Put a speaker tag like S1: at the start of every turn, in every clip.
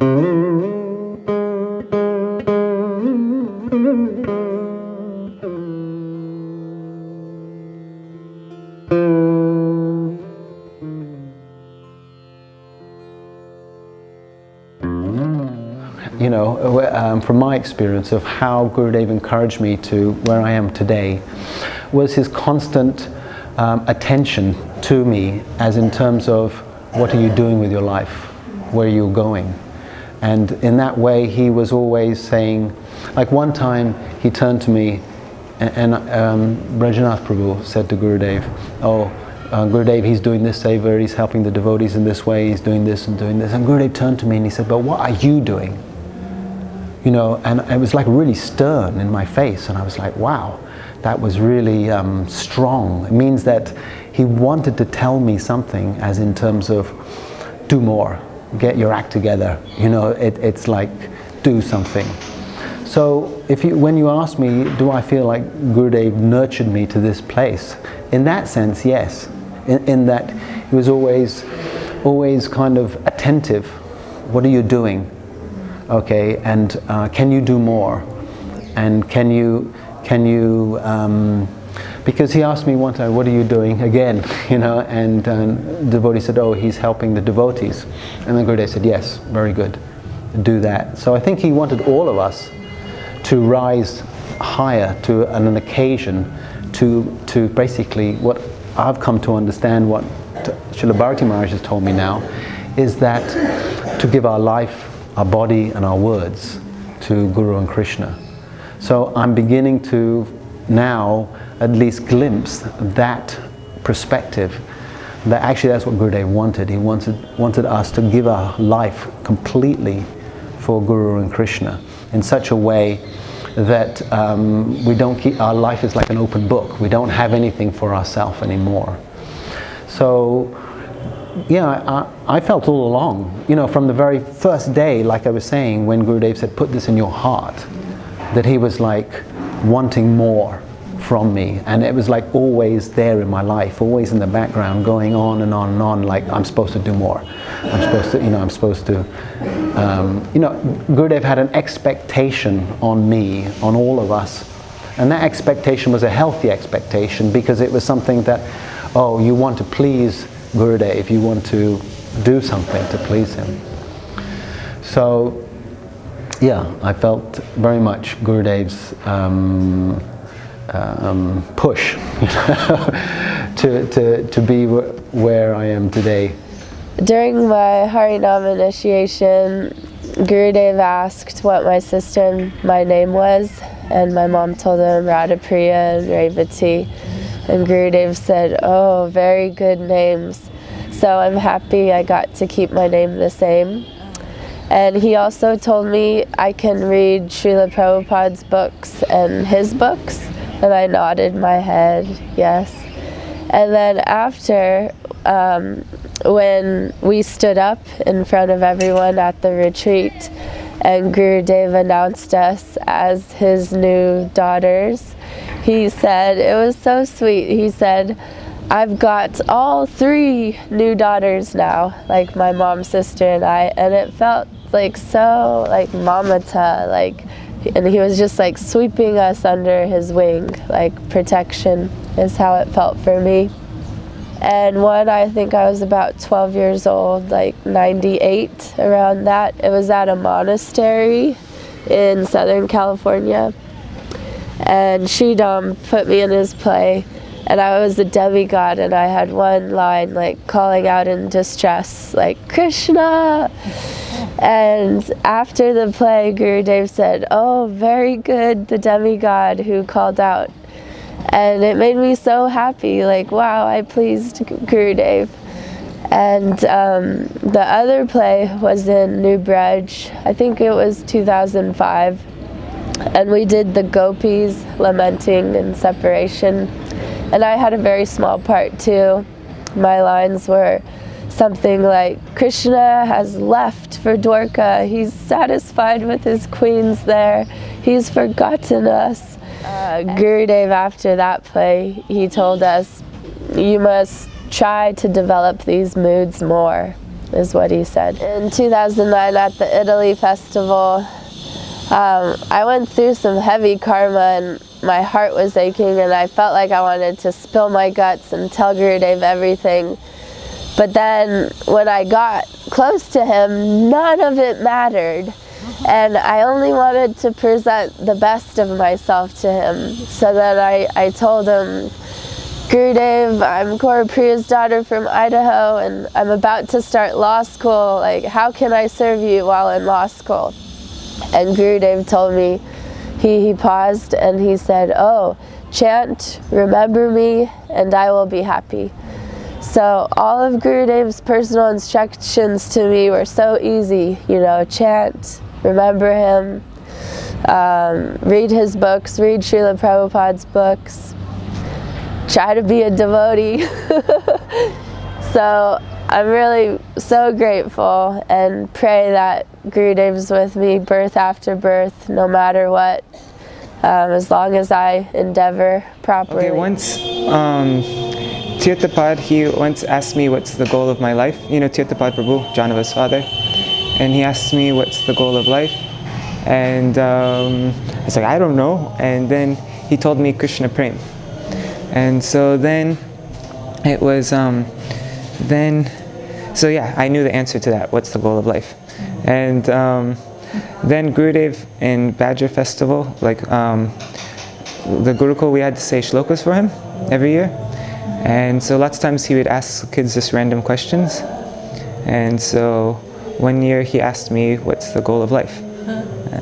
S1: You know, from my experience of how Gurudeva encouraged me to where I am today, was his constant attention to me, as in terms of what are you doing with your life, where are you going, and in that way he was always saying, like one time he turned to me and Rajanath Prabhu said to Gurudev, oh, Gurudev, he's doing this seva, he's helping the devotees in this way, he's doing this and doing this, and Gurudev turned to me and he said, but what are you doing? You know, and it was like really stern in my face, and I was like, wow, that was really strong. It means that he wanted to tell me something, as in terms of do more, get your act together, you know, it's like do something. So when you ask me, do I feel like Gurudev nurtured me to this place? In that sense, yes. In that he was always kind of attentive. What are you doing? Okay, and can you do more? And can you because he asked me one time, what are you doing again? You know, and the devotee said, oh, he's helping the devotees. And then Gurudev said, yes, very good, do that. So I think he wanted all of us to rise higher to an occasion to basically, what I've come to understand, what Srila Bharati Maharaj has told me now, is that to give our life, our body and our words to Guru and Krishna. So I'm beginning to now at least glimpse that perspective, that actually that's what Gurudev wanted. He wanted us to give our life completely for Guru and Krishna in such a way that we don't keep, our life is like an open book. We don't have anything for ourselves anymore. So yeah, I felt all along, you know, from the very first day, like I was saying, when Gurudev said, put this in your heart, that he was like wanting more from me. And it was like always there in my life, always in the background, going on and on and on, like I'm supposed to do more. I'm supposed to, you know, Gurudev had an expectation on me, on all of us. And that expectation was a healthy expectation, because it was something that, oh, you want to please Gurudev, you want to do something to please him. So, yeah, I felt very much Gurudev's push to be where I am today.
S2: During my Harinam initiation, Gurudev asked what my sister and my name was, and my mom told him Radhapriya and Revati. And Gurudev said, oh, very good names. So I'm happy I got to keep my name the same. And he also told me I can read Srila Prabhupada's books and his books. And I nodded my head, yes. And then after, when we stood up in front of everyone at the retreat, and Gurudev announced us as his new daughters, he said, it was so sweet, he said, I've got all 3 new daughters now, like my mom, sister, and I, and it felt like so, like mamata, like, and he was just like sweeping us under his wing, like protection is how it felt for me. And when I think I was about 12 years old, like 98, around that, it was at a monastery in Southern California. And Sridham put me in his play, and I was a demigod, and I had one line like calling out in distress, like, Krishna! And after the play, Gurudev said, oh, very good, the demigod who called out. And it made me so happy, like, wow, I pleased Gurudev. And the other play was in New Braj, I think it was 2005. And we did the gopis lamenting in separation. And I had a very small part too. My lines were something like, Krishna has left for Dwarka, he's satisfied with his queens there, he's forgotten us. Gurudev, after that play, he told us, you must try to develop these moods more. is what he said. In 2009 at the Italy festival, I went through some heavy karma and my heart was aching and I felt like I wanted to spill my guts and tell Gurudev everything. But then when I got close to him, none of it mattered. And I only wanted to present the best of myself to him. So then I told him, Gurudev, I'm Gaura Priya's daughter from Idaho and I'm about to start law school. Like, how can I serve you while in law school? And Gurudev told me, he paused and he said, oh, chant, remember me, and I will be happy. So all of Gurudev's personal instructions to me were so easy, you know, chant, remember him, read his books, read Srila Prabhupada's books, try to be a devotee. So I'm really so grateful and pray that Gurudev's with me birth after birth, no matter what, as long as I endeavor properly.
S3: Okay, once Tirthapad, he once asked me what's the goal of my life. You know Tirthapad Prabhu, Janava's father. And he asked me what's the goal of life. And I was like, I don't know. And then he told me Krishna Prem. And so then it was, so yeah, I knew the answer to that, what's the goal of life. And then Gurudev in Badger Festival, like the Gurukul, we had to say shlokas for him every year. And so lots of times he would ask kids just random questions. And so one year he asked me, what's the goal of life?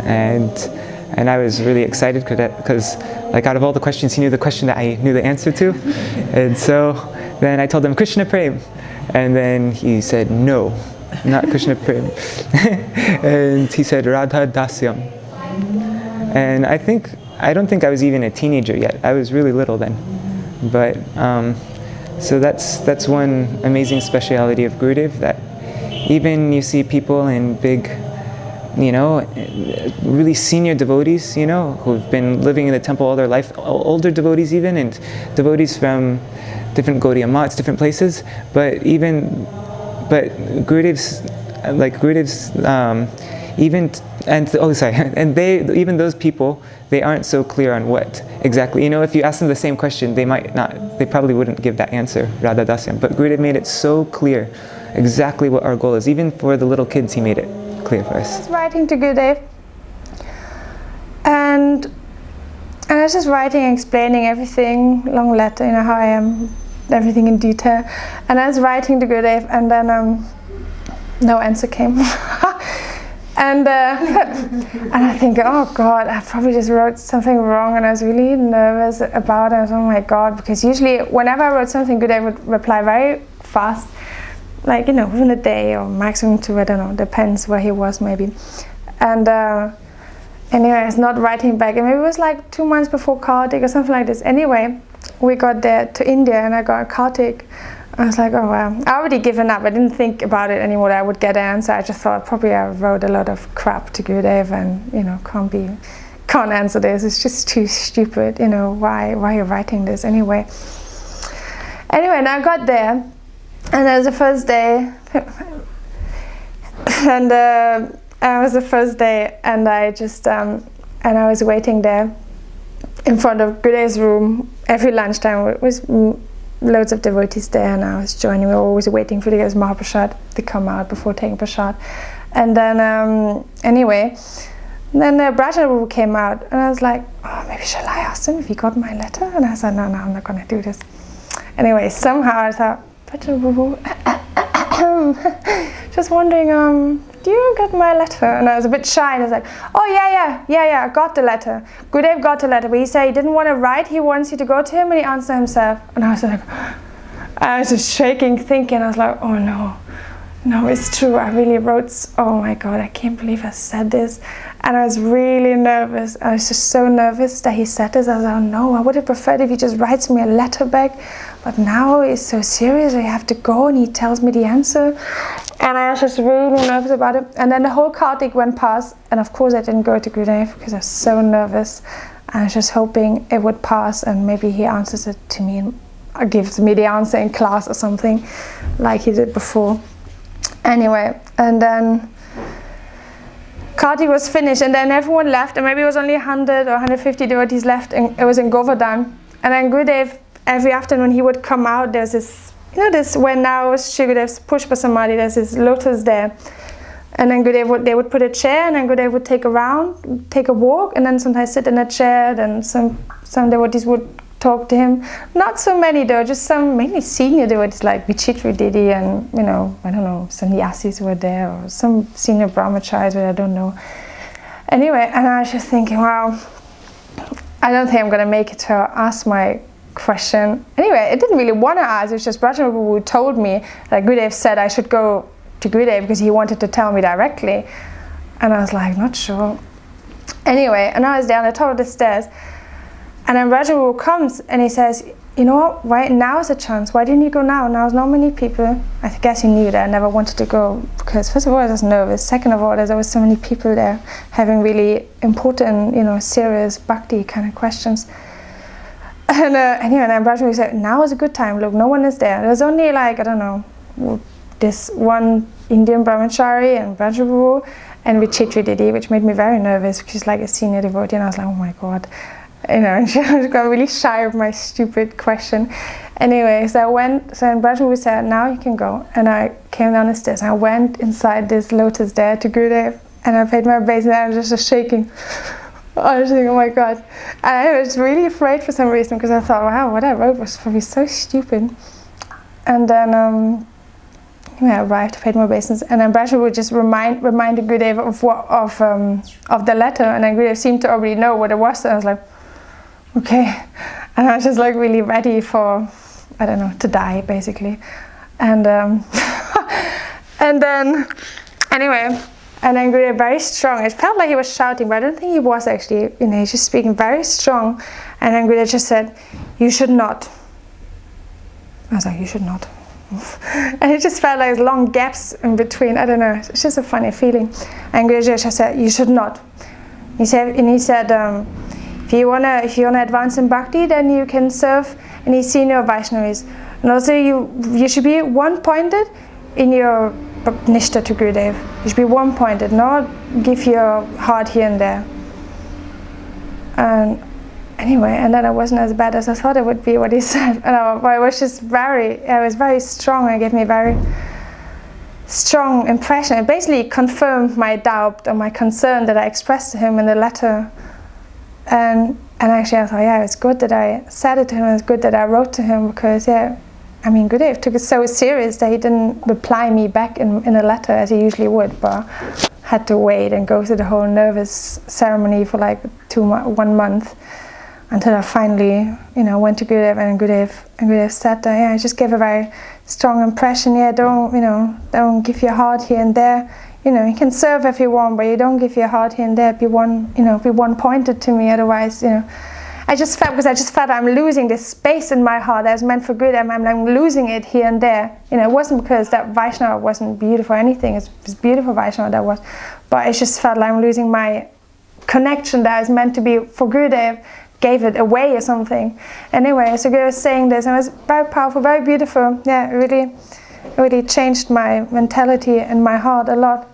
S3: And I was really excited because like out of all the questions, he knew the question that I knew the answer to. And so then I told him Krishna Prem. And then he said, no, not Krishna Prem. And he said, Radha Dasyam. And I don't think I was even a teenager yet. I was really little then. But, so that's one amazing speciality of Gurudev, that even you see people in big, you know, really senior devotees, you know, who've been living in the temple all their life, older devotees even, and devotees from different Gaudiya mats, different places, but Gurudev's, even those people, they aren't so clear on what exactly, you know, if you ask them the same question, they probably wouldn't give that answer, Radha Dasyam, but Gurudev made it so clear exactly what our goal is. Even for the little kids, he made it clear for us.
S4: I was writing to Gurudev, and I was just writing, explaining everything, long letter, you know, how I am, everything in detail. And I was writing to Gurudev, and then no answer came. And I think, oh God, I probably just wrote something wrong, and I was really nervous about it. I was, oh my God, because usually whenever I wrote something, Gurudev would reply very fast, like, you know, within a day or maximum 2, I don't know, depends where he was maybe. And anyway, I was not writing back, and maybe it was like 2 months before Kartik or something like this. Anyway, we got there to India, and I got Kartik. I was like, oh wow, I already given up. I didn't think about it anymore, that I would get an answer. I just thought probably I wrote a lot of crap to Gurudev, and, you know, can't answer this. It's just too stupid, you know, why are you writing this anyway? Anyway, and I got there, and it was the first day, and it was the first day, and I just, and I was waiting there in front of Gurudev's room every lunchtime. It was loads of devotees there, and I was joining. We were always waiting for the Mahaprasad to come out before taking Prasad. And then, anyway, then the Prabhu came out, and I was like, oh, maybe shall I ask him if he got my letter? And I said, no, I'm not going to do this. Anyway, somehow I thought, Prabhu, just wondering, do you get my letter? And I was a bit shy, and I was like, oh yeah, I got the letter. Gurudev got the letter, but he said he didn't want to write, he wants you to go to him and he answer himself. And I was like, I was just shaking, thinking, I was like, oh no, it's true, I really wrote, oh my God, I can't believe I said this. And I was really nervous. I was just so nervous that he said this. I was like, oh no, I would have preferred if he just writes me a letter back. But now it's so serious, I have to go, and he tells me the answer. And I was just really nervous about it. And then the whole Kartik went past, and of course I didn't go to Gurudev because I was so nervous. I was just hoping it would pass, and maybe he answers it to me and gives me the answer in class or something, like he did before. Anyway, and then Kartik was finished, and then everyone left, and maybe it was only 100 or 150 devotees left, and it was in Govardhan. And then Gurudev, every afternoon he would come out. There's this, this where now Śrī Gurudev's Pushpa Samadhi, there's this lotus there. And then Gurudev they would put a chair, and then Gurudev would take a walk, and then sometimes sit in a chair. Then some devotees would talk to him. Not so many though, just some mainly senior devotees like Vichitra Didi and I don't know, sannyasis were there, or some senior brahmacharis, but I don't know. Anyway, and I was just thinking, wow, I don't think I'm gonna make it to ask my question. Anyway, I didn't really want to ask. It was just Braja who told me that Gurudev said I should go to Gurudev because he wanted to tell me directly, and I was like, not sure. Anyway, and I was down at the top of the stairs. And then Rajaguru comes and he says, you know what, right now is a chance. Why didn't you go now? Now there's not many people. I guess he knew that I never wanted to go because first of all I was nervous. Second of all, there's always so many people there having really important, serious bhakti kind of questions. And anyway, then Rajaguru said, now is a good time. Look, no one is there. There's only I don't know, this one Indian brahmachari and Rajaguru and Vichitra Didi, which made me very nervous because she's like a senior devotee, and I was like, oh my God. And she got really shy of my stupid question. Anyway, so I went, and Brajaguru said, now you can go. And I came down the stairs, and I went inside this lotus there to Gurudev, and I paid my obeisance, and I was just shaking. I was thinking, oh my God. And I was really afraid for some reason, because I thought, wow, what I wrote was probably so stupid. And then I arrived, paid my obeisance, and then Brajaguru would just reminded Gurudev of the letter, and then Gurudev seemed to already know what it was, and I was like, okay. And I was just really ready for, I don't know, to die basically. And and then anyway, and then Gurudev very strong. It felt like he was shouting, but I don't think he was actually. He's just speaking very strong. And then Gurudev just said, "You should not." I was like, "You should not." And it just felt like long gaps in between. I don't know. It's just a funny feeling. And Gurudev just said, "You should not." He said, if you wanna advance in bhakti, then you can serve any senior Vaishnavis. And also you should be one-pointed in your nishta to Gurudev. You should be one-pointed, not give your heart here and there. And anyway, and then it wasn't as bad as I thought it would be what he said. And it was just it was very strong. It gave me a very strong impression. It basically confirmed my doubt or my concern that I expressed to him in the letter. And actually I thought, yeah, it's good that I said it to him, it's good that I wrote to him, because Gurudev took it so serious that he didn't reply me back in a letter as he usually would, but had to wait and go through the whole nervous ceremony for 1 month until I finally, went to Gurudev, and Gurudev said that, I just gave a very strong impression, don't give your heart here and there. You can serve if you want, but you don't give your heart here and there. Be one-pointed to me. Otherwise, I just felt I'm losing this space in my heart that is meant for good. I'm losing it here and there. It wasn't because that Vaishnava wasn't beautiful or anything. It's beautiful Vaishnava that was, but it just felt like I'm losing my connection that is meant to be for Gurudev. Gave it away or something. Anyway, so Gurudev was saying this, and it was very powerful, very beautiful. Yeah, it really changed my mentality and my heart a lot.